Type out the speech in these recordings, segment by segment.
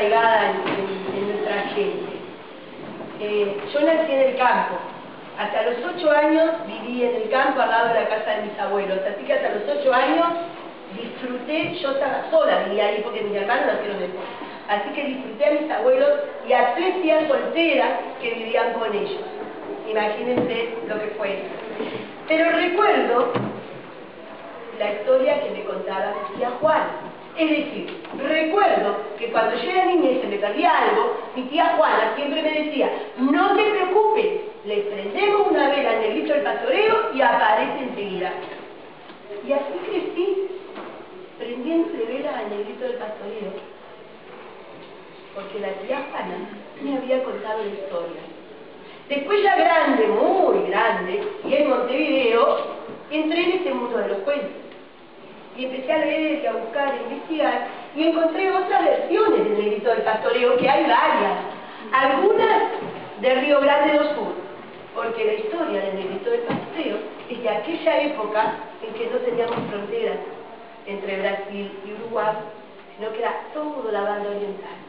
arraigada en nuestra gente. Yo nací en el campo. Hasta los 8 años viví en el campo al lado de la casa de mis abuelos. Así que hasta los 8 años disfruté, yo estaba sola, vivía ahí porque mis hermanos nacieron después. Así que disfruté a mis abuelos y a 3 tías solteras que vivían con ellos. Imagínense lo que fue eso. Pero recuerdo la historia que me contaba mi tía Juana. Es decir, recuerdo que cuando yo era niña y se me perdía algo, mi tía Juana siempre me decía: no te preocupes, le prendemos una vela al negrito del pastoreo y aparece enseguida. Y así crecí, prendiéndole vela al negrito del pastoreo, porque la tía Juana me había contado la historia. Después, ya grande, muy grande, y en Montevideo, entré en este mundo de los cuentos. Y empecé a leer y a buscar, a investigar, y encontré otras versiones del negrito del pastoreo, que hay varias. Algunas de Río Grande do Sul, porque la historia del negrito del pastoreo es de aquella época en que no teníamos fronteras entre Brasil y Uruguay, sino que era todo la banda oriental.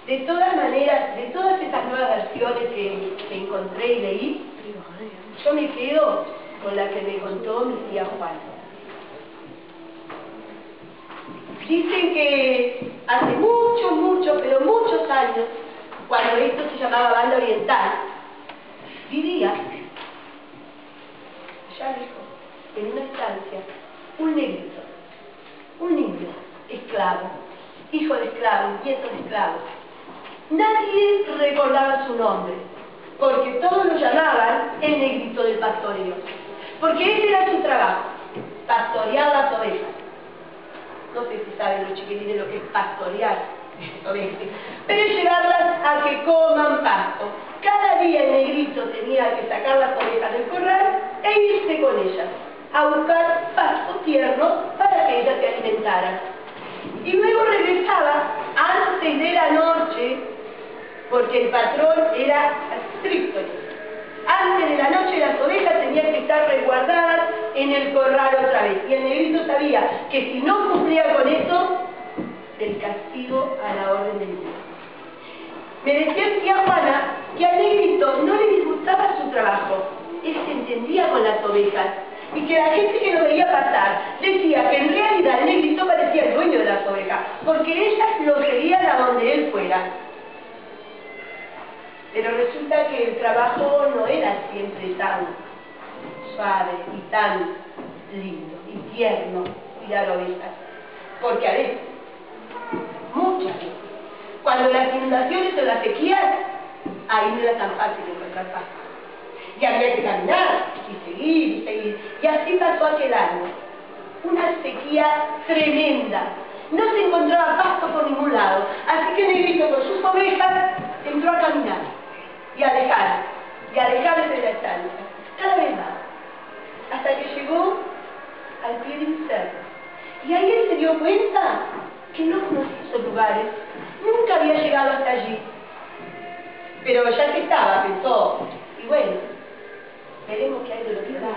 De todas maneras, de todas estas nuevas versiones que encontré y leí, yo me quedo con la que me contó mi tía Juana. Dicen que hace muchos, pero muchos años, cuando esto se llamaba banda oriental, vivía, allá lejos, en una estancia, un negrito, un niño, esclavo, hijo de esclavos, nieto de esclavos. Nadie recordaba su nombre, porque todos lo llamaban el negrito del pastoreo, porque ese era su trabajo, pastorear las ovejas. No sé si saben los chiquilines lo que es pastorear ovejas, pero es llevarlas a que coman pasto. Cada día el negrito tenía que sacar las ovejas del corral e irse con ellas a buscar pasto tierno para que ellas se alimentaran. Y luego regresaba antes de la noche, porque el patrón era estricto. Antes de la noche las ovejas tenían que estar resguardadas en el corral otra vez. Y el negrito sabía que si no cumplía con eso, el castigo a la orden del día. Me decía tía Juana que al negrito no le disgustaba su trabajo. Él se entendía con las ovejas. Y que la gente que lo veía pasar decía que en realidad el negrito parecía el dueño de las ovejas, porque ellas lo seguían a donde él fuera. Pero resulta que el trabajo no era siempre tan suave y tan lindo y tierno cuidar ovejas. Porque a veces, muchas veces, cuando las inundaciones o las sequías, ahí no era tan fácil encontrar pasto. Y había que caminar y seguir. Y así pasó aquel año. Una sequía tremenda. No se encontraba pasto por ningún lado. Así que Negrito con sus ovejas entró a caminar y a alejarse de la estancia, cada vez más, hasta que llegó al pie de un cerro. Y ahí él se dio cuenta que no conocía esos lugares, nunca había llegado hasta allí. Pero ya que estaba, pensó, y bueno, veremos qué hay de lo que da.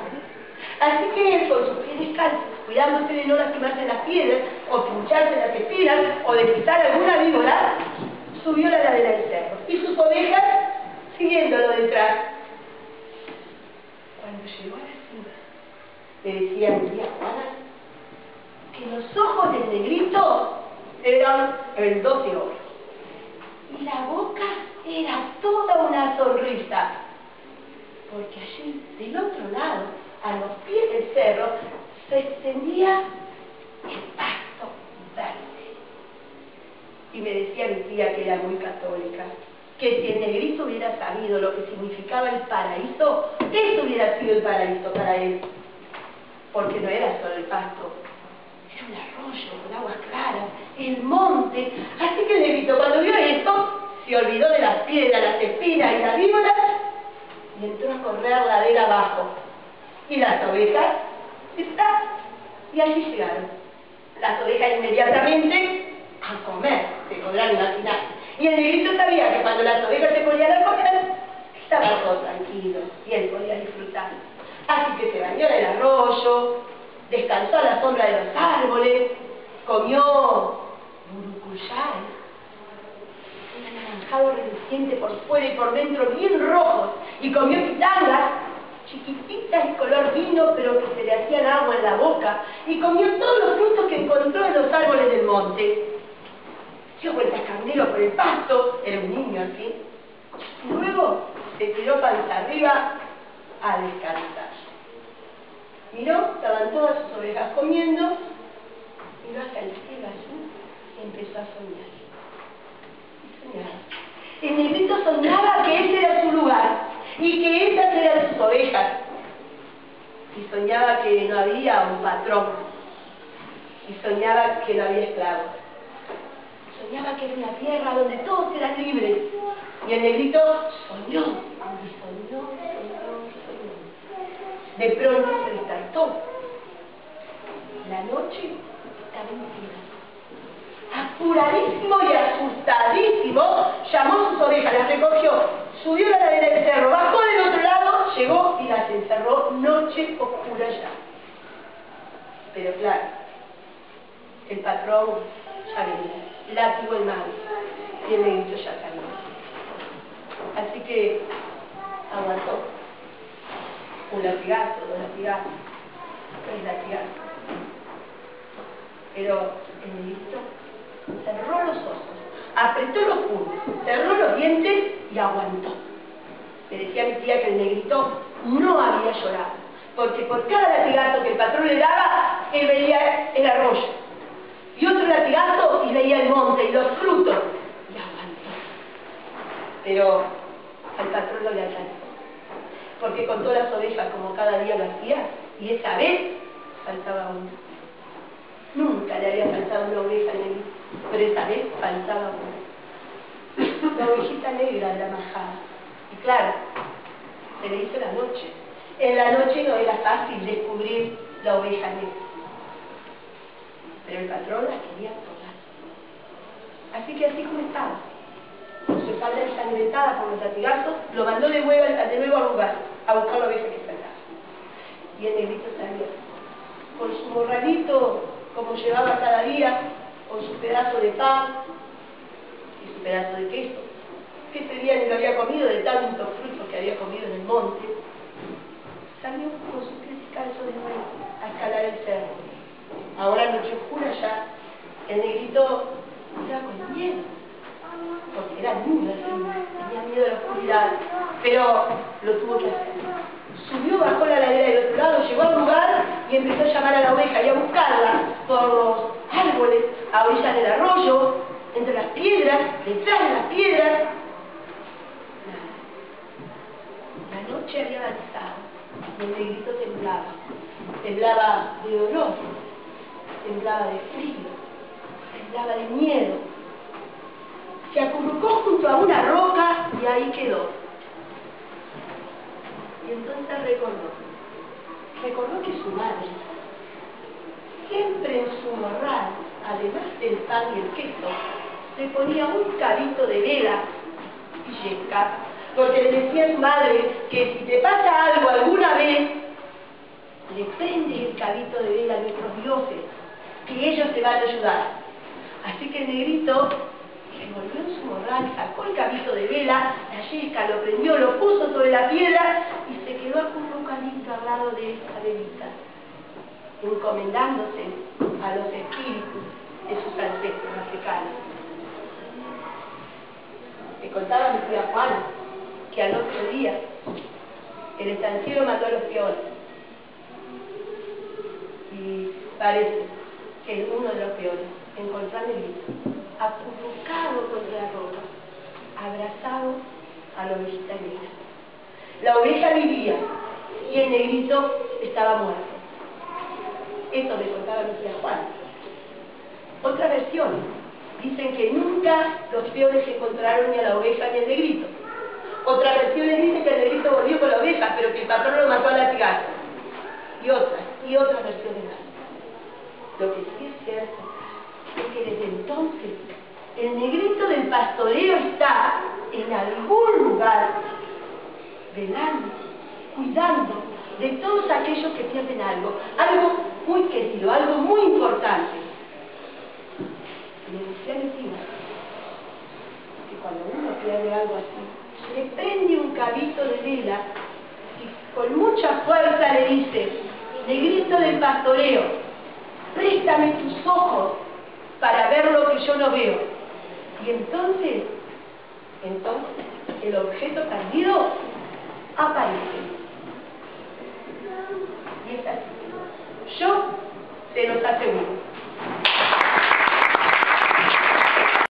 Así que él, con sus pies descalzos, cuidándose de no lastimarse en las piedras, o pincharse en las espinas, o de pisar alguna víbora, subió la ladera del cerro. Y sus ovejas siguiéndolo detrás. Cuando llegó a la cima, le decía a mi tía Juana que los ojos del negrito eran el 12 oro. Y la boca era toda una sonrisa. Porque allí, del otro lado, a los pies del cerro, se extendía el pasto verde. Y me decía mi tía, que era muy católica, que si el negrito hubiera sabido lo que significaba el paraíso, eso hubiera sido el paraíso para él. Porque no era solo el pasto, era un arroyo con aguas claras, el monte. Así que el negrito, cuando vio esto, se olvidó de las piedras, las espinas y las víboras, y entró a correr ladera abajo. Y las ovejas, y allí llegaron. Las ovejas inmediatamente a comer, se podrán imaginar. Y el negrito sabía que cuando las ovejas se ponían a comer, estaba todo tranquilo y él podía disfrutar. Así que se bañó en el arroyo, descansó a la sombra de los árboles, comió burucuyay, anaranjado reluciente por fuera y por dentro, bien rojos, y comió pitangas, chiquititas de color vino, pero que se le hacían agua en la boca, y comió todos los frutos que encontró en los árboles del monte. Dio vueltas carnero por el pasto, era un niño al fin, y luego se tiró panza arriba a descansar. Miró, estaban todas sus ovejas comiendo, miró hacia el cielo azul y empezó a soñar. Y soñaba. El negrito soñaba que ese era su lugar y que esas eran sus ovejas. Y soñaba que no había un patrón. Y soñaba que no había esclavos. Soñaba que era una tierra donde todos eran libres. Y el negrito soñó, y soñó, soñó, soñó. De pronto se despertó. La noche estaba encima. Apuradísimo y asustadísimo, llamó a sus ovejas, las recogió, subió la ladera del cerro, bajó del otro lado, llegó y las encerró, noche oscura ya. Pero claro, el patrón ya venía, látigo en mano, y el negrito ya sabía. Así que aguantó. Un latigazo, dos latigazos, tres latigazos. Pero el negrito cerró los ojos, apretó los puños, cerró los dientes y aguantó. Me decía mi tía que el negrito no había llorado, porque por cada latigazo que el patrón le daba, él veía el arroyo. Y otro latigazo y veía el monte y los frutos. Y aguantó. Pero al patrón no le alcanzó, porque contó las ovejas como cada día lo hacía, y esa vez faltaba una. Nunca le había faltado una oveja negra, pero esa vez faltaba una. La ovejita negra de la majada. Y claro, se le hizo la noche. En la noche no era fácil descubrir la oveja negra, pero el patrón la quería todas. Así que así como estaba, con su espalda ensangrentada por los latigazos, lo mandó de nuevo al lugar, a buscar la oveja que faltaba. Y el negrito salió, con su morralito, como llevaba cada día, con su pedazo de pan y su pedazo de queso, que ese día ni lo había comido de tantos frutos que había comido en el monte. Salió con sus pies descalzos de nuevo a escalar el cerro. Ahora noche oscura ya, el negrito iba con miedo, porque era nudo, tenía miedo de la oscuridad, pero lo tuvo que hacer. Subió, bajó la ladera del otro lado, llegó al lugar y empezó a llamar a la oveja y a buscarla por los árboles, a orillas del arroyo, entre las piedras, detrás de las piedras. Nada. La noche había avanzado y el negrito temblaba. Temblaba de dolor, temblaba de frío, temblaba de miedo. Se acurrucó junto a una roca y ahí quedó. Y entonces recordó que su madre, siempre en su morral, además del pan y el queso, le ponía un cabito de vela y yesca, porque le decía a su madre que si te pasa algo alguna vez, le prendes el cabito de vela a nuestros dioses, que ellos te van a ayudar. Así que el negrito revolvió en su morral, sacó el cabito de vela, la yesca, lo prendió, lo puso sobre la piedra y se quedó acurrucadito al lado de esa velita, encomendándose a los espíritus de sus ancestros africanos. Me contaba mi tía Juana que al otro día el estanciero mató a los peones y parece que uno de los peones encontró a Negrito acurrucado contra la roca, abrazado a la ovejita negra. La oveja vivía y el negrito estaba muerto. Eso me contaba mi tía Juana. Otra versión, dicen que nunca los peones encontraron ni a la oveja ni al negrito. Otra versión dice que el negrito volvió con la oveja, pero que el patrón lo mató a latigazo. Y otras versiones más. Lo que sí es cierto es que desde entonces el negrito del pastoreo está en algún lugar velando, cuidando de todos aquellos que pierden algo muy querido, algo muy importante. Me decía mi tía que cuando uno idea de algo así. Le prende un cabito de vela y con mucha fuerza le dice: negrito del pastoreo, préstame tus ojos para ver lo que yo no veo. Y entonces el objeto perdido aparece. Y es así. Yo te los aseguro.